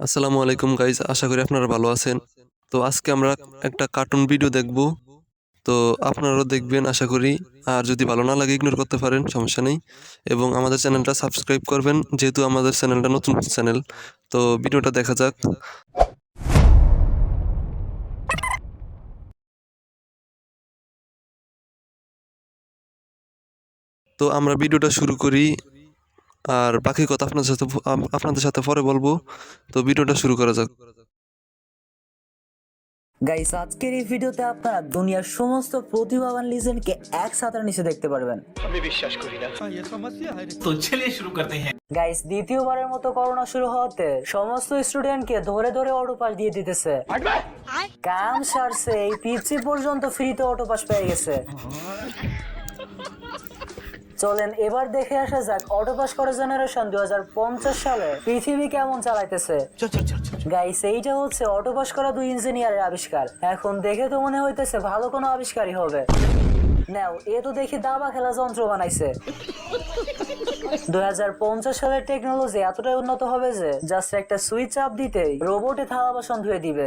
আসসালামু আলাইকুম গাইজ, আশা করি আপনারা ভালো আছেন। তো আজকে আমরা একটা কার্টুন ভিডিও দেখব। তো আপনারাও দেখবেন আশা করি। আর যদি ভালো না লাগে ইগনোর করতে পারেন, সমস্যা নেই। এবং আমাদের চ্যানেলটা সাবস্ক্রাইব করবেন, যেহেতু আমাদের চ্যানেলটা নতুন চ্যানেল। তো ভিডিওটা দেখা যাক। তো আমরা ভিডিওটা শুরু করি, আর বাকি কথা আপনাদের সাথে পরে বলবো। তো ভিডিওটা শুরু করা যাক। গাইস, আজকের এই ভিডিওতে আপনারা দুনিয়ার সমস্ত প্রতিভাবান লিজেন্ডকে একসাথে নিচে দেখতে পারবেন। আমি বিশ্বাস করি না। ये समस्या है। तो चलिए शुरू करते हैं। গাইস, দ্বিতীয়বারের মতো করোনা শুরু হতে সমস্ত স্টুডেন্টকে ধরে ধরে অটো পাস দিয়ে দিতেছে। কাম সারছে, এই পিচি পর্যন্ত ফ্রিতে অটো পাস পেয়ে গেছে। চলেন এবার দেখে আসা যাক অটো পাস করা জেনারেশন 2050 সালে পৃথিবী কেমন চালাইতেছে। গাইস, এইটা হচ্ছে অটো পাস করা দুই ইঞ্জিনিয়ারের আবিষ্কার। এখন দেখে তো মনে হইতেছে ভালো কোনো আবিষ্কারই হবে। নাও, এ তো দেখি দাবা খেলা যন্ত্র বানাইছে। 2050 সালের টেকনোলজি এতটাই উন্নত হবে যে জাস্ট একটা সুইচ চাপ দিতেই রোবটে থালা বাসন ধুয়ে দিবে।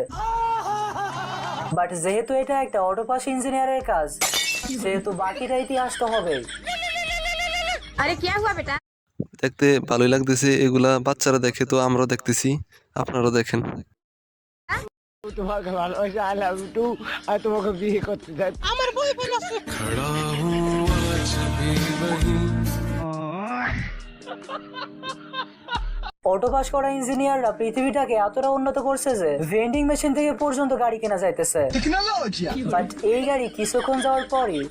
বাট যেহেতু এটা একটা অটো পাস ইঞ্জিনিয়ারের কাজ, সেহেতু বাকিটা ইতিহাস তো হবেই। अरे क्या हुआ बेटा? দেখতে ভালোই লাগতেছে, এগুলা বাচ্চারা দেখে, তো আমরাও দেখতেছি, আপনারাও দেখেন। তোমাকে ভালোবাসি, আই লাভ ইউ টু। আর তোমাকে বিয়ে করতে চাই। অটো পাস করা ইঞ্জিনিয়াররা পৃথিবীটাকে এতটা উন্নত করছে যে ভেন্ডিং মেশিন থেকে পর্যন্ত গাড়ি কেনা যাইতেছে। বাট এই গাড়ি কিছুক্ষণ যাওয়ার পরই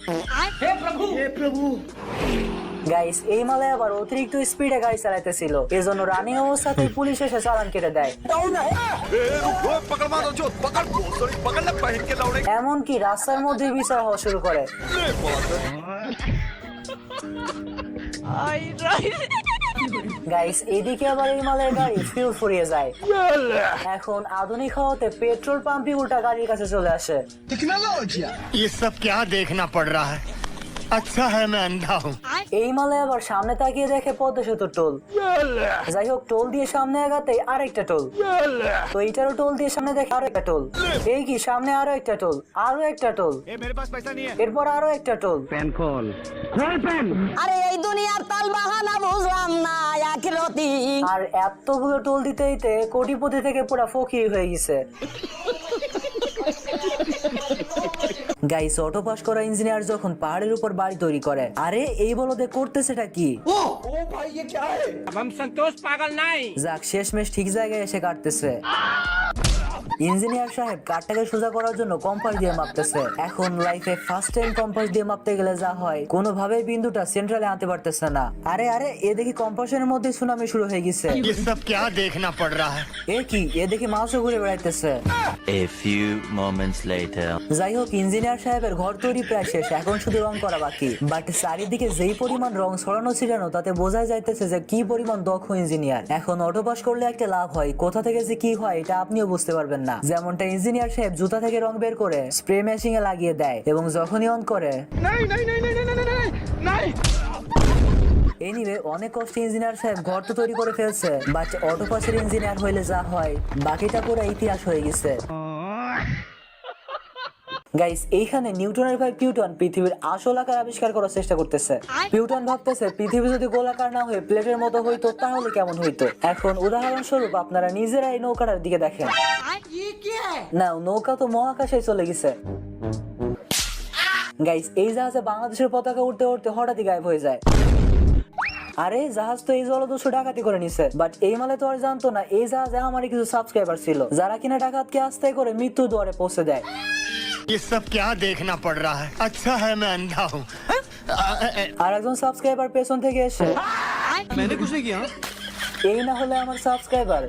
গাইস, এই মালে আবার অতিরিক্ত স্পিডে গাড়ি চালাইতেছিল, এজন্য রানিং অবস্থাতেই পুলিশ এসে চালান কেটে দেয়। এমনকি রাস্তার মধ্যে বিচার হওয়া শুরু করে। গাইস, এদিকে আবার এই মালের গাড়ি ফিউল ফুরিয়ে যায়। এখন আধুনিক হওয়াতে পেট্রোল পাম্পই উল্টা গাড়ির কাছে চলে আসে। ये सब क्या देखना पड़ रहा है? अच्छा है मैं अंधा हूँ। এই মালে আবার সামনে তাকিয়ে দেখে পদ্মা সেতুর টোল। যাই হোক, টোল দিয়ে সামনে আগাতে আরেকটা টোল, তো এইটারও টোল দিয়ে সামনে দেখে আরো একটা টোল। এই কি, সামনে আরো একটা টোল, আরো একটা টোল, এরপর আরো একটা টোল। अरे এই দুনিয়ার তাল বাহানা বুঝলাম না আখিরাতি। আর এতগুলো টোল দিতে দিতে কোটিপতি থেকে পুরা ফকির হয়ে গেছে। গাইস, অটো পাস করা ইঞ্জিনিয়ার যখন পাহাড়ের উপর বাড়ি তৈরি করে, আরে এই বলদে করতেছেটা কি? अब हम संतोष पागल नहीं। যাক, শেষমেশ ঠিক জায়গায় এসে কাটতেছে। ইঞ্জিনিয়ার সাহেব কাঠটাকে সোজা করার জন্য কম্পাস দিয়ে মাপতেছে। এখন লাইফে ফার্স্ট টাইম কম্পাস দিয়ে মাপতে গেলে যা হয়, কোনোভাবেই বিন্দুটা সেন্ট্রালে আনতে পারতেছে না। আরে আরে, এ দেখি কম্পাসের মধ্যে সুনামি শুরু হয়ে গেছে। ये सब क्या देखना पड़ रहा है? এ কি, এ দেখি মাছও ঘুরে বেড়াইতেছে। A few moments later. যাই হোক, ইঞ্জিনিয়ার সাহেবের ঘর তৈরি প্রায় শেষ, এখন শুধু রং করা বাকি। বাট চারিদিকে যেই পরিমাণ রং ছড়ানো ছিটানো, তাতে বোঝাই যাইতেছে যে কি পরিমাণ দক্ষ ইঞ্জিনিয়ার। এখন অটো পাস করলে একটা লাভ হয়, কোথা থেকে যে কি হয় এটা আপনিও বুঝতে পারবেন না। যেমনটা ইঞ্জিনিয়ার সাহেব জুতা থেকে রং বের করে স্প্রে মেশিনে লাগিয়ে দেয়, এবং যখনই অন করে এনিওয়ে, অনেক কষ্টে ইঞ্জিনিয়ার সাহেব ঘর তো তৈরি করে ফেলছে। বাট অটো পাসের ইঞ্জিনিয়ার হইলে যা হয়, বাকিটা পুরো ইতিহাস হয়ে গেছে। গাইস, এইখানে নিউটনের ভাই পিউটন পৃথিবীর আসল আকার আবিষ্কার করার চেষ্টা করতেছে। পিউটন ভাবতেছে পৃথিবী যদি গোলাকার না হয়ে প্লেটের মতো হইতো তাহলে কেমন হইতো। এখন উদাহরণস্বরূপ আপনারা নিজেরা এই নৌকাটার দিকে দেখেন। না, নৌকা তো মহাকাশে চলে গেছে। গাইস, এই জাহাজে বাংলাদেশের পতাকা উঠতে উঠতে হঠাৎই গায়েব হয়ে যায়। আরে, জাহাজ তো এই জলদস্যু ডাকাতি করে নিছে। বাট এই মালে তো আর জানতো না এই জাহাজে আমারই কিছু সাবস্ক্রাইবার ছিল, যারা কিনা ডাকাতকে আস্তে করে মৃত্যু দুয়ারে পৌঁছে দেয়। ये सब क्या देखना पड़ रहा है? अच्छा है मैं अंधा हूँ। আর একজন সাবস্ক্রাইবার পেছন থেকে এসে, मैंने कुछ नहीं किया। এই না হলে আমার সাবস্ক্রাইবার।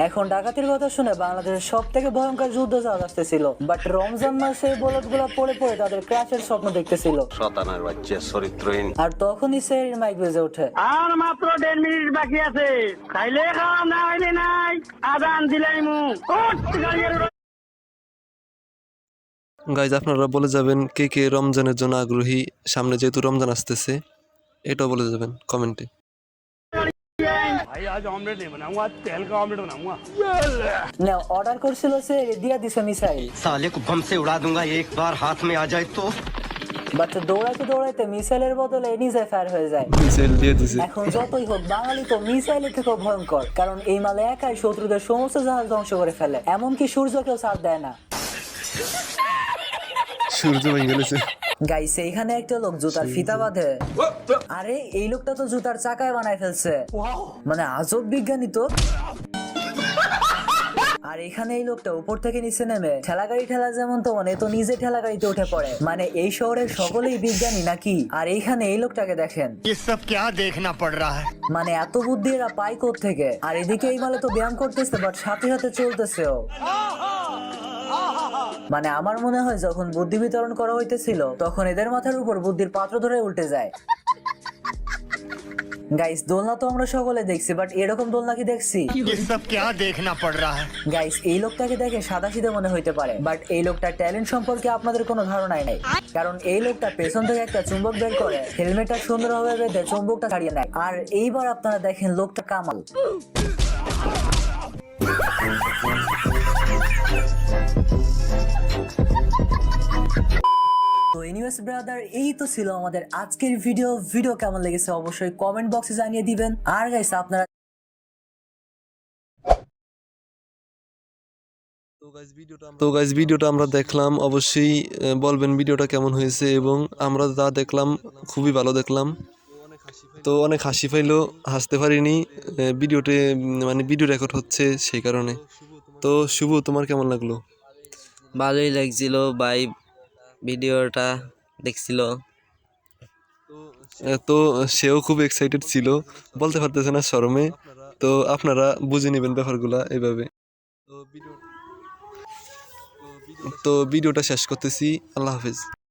এখন ডাকাতির কথা শুনে বাংলাদেশের সব থেকে ভয়ঙ্কর যুদ্ধ জাহাজ আসতেছিল। বাট রমজান মাসে এই বলদগুলা পড়ে পড়ে তাদের ক্র্যাশের স্বপ্ন দেখতেছিল। শতানার বাচ্চা চরিত্রহীন। আর তখনই সেরির মাইক বেজে ওঠে। আর মাত্র 1.5 মিনিট বাকি আছে। খাইলে খাওয়া, না হইলে নাই। আদান দিলাই মু। গাইজ, আপনারা বলে যাবেন কে কে রমজানের জন্য আগ্রহী। সামনে যেহেতু রমজান আসতেছে, এটাও বলে যাবেন কমেন্টে। भाई आज ऑमलेट नहीं बनाऊंगा, आज तेल का ऑमलेट बनाऊंगा। না অর্ডার করছিল সে দিয়া দিছে মিসাইল, साले को बम से उड़ा दूंगा एक बार हाथ में आ जाए तो। বাট দৌড়াইতে দৌড়াইতে মিসাইলের বদলে নিজে ফায়ার হয়ে যায়। মিসাইল দিয়ে দিছে। এখন যতই হোক বাঙালি তো মিসাইলের থেকেও ভয়ঙ্কর, কারণ এই মালে একাই শত্রুদের সমস্ত জাহাজ ধ্বংস করে ফেলে, এমনকি সূর্যকেও ছাড় দেয় না। সূর্য ভেঙে গেছে। গাইস এইখানে একটা লোক জুতার ফিতা বাঁধে, আরে এই লোকটা তো জুতার চাকায় বানায় ফেলছে, মানে আজব বিজ্ঞানী তো। আর এখানে এই লোকটা উপর থেকে নিচে নেমে ঠেলাগাড়ি ঠেলা যেমন তো তো নিজে ঠেলাগাড়িতে উঠে পড়ে, মানে এই শহরের সকলেই বিজ্ঞানী নাকি। আর এইখানে এই লোকটাকে দেখেন, ये सब क्या देखना पड़ रहा है। মানে এত বুদ্ধি এরা পায় থেকে। আর এদিকে এই মালে তো ব্যায়াম করতেছে বাট সাথে সাথে চলতেছেও। মানে আমার মনে হয় যখন বুদ্ধি বিতরণ করা হইতেছিল তখন এদের মাথার উপর বুদ্ধির পাত্র ধরে উল্টে যায়। গাইস দোলনা তো আমরা সকলে দেখছি, বাট এরকম দোলনা কি দেখছি? ये सब क्या देखना पड़ रहा है। গাইস এই লোকটাকে দেখে সাদাসিধে মনে হইতে পারে, বাট এই লোকটার ট্যালেন্ট সম্পর্কে আপনাদের কোনো ধারণাই নেই, কারণ এই লোকটা পেছন থেকে একটা চুম্বক বের করে হেলমেটটা সুন্দরভাবে বেঁধে চুম্বকটা ছাড়িয়ে নেয়। আর এইবার আপনারা দেখেন লোকটা কামাল। তো এনিওয়েস ব্রাদার, এই তো ছিল আমাদের আজকের ভিডিও কেমন লেগেছে অবশ্যই কমেন্ট বক্সে জানিয়ে দিবেন। আর গাইস আপনারা তো গাইজ ভিডিওটা আমরা দেখলাম, অবশ্যই বলবেন ভিডিওটা কেমন হয়েছে, এবং আমরা যা দেখলাম খুবই ভালো দেখলাম। তো অনেক হাসি পাইলো, হাসতে পারিনি ভিডিওতে, মানে ভিডিও রেকর্ড হচ্ছে সেই কারণে। তো শুভ তোমার কেমন লাগলো? ভালোই লাগছিল ভাই, ভিডিওটা দেখছিল। তো সেও খুব এক্সাইটেড ছিল, বলতে পারতেছে না শরমে। তো আপনারা বুঝে নেবেন ব্যাপারগুলা এইভাবে। তো ভিডিওটা শেষ করতেছি, আল্লাহ হাফেজ।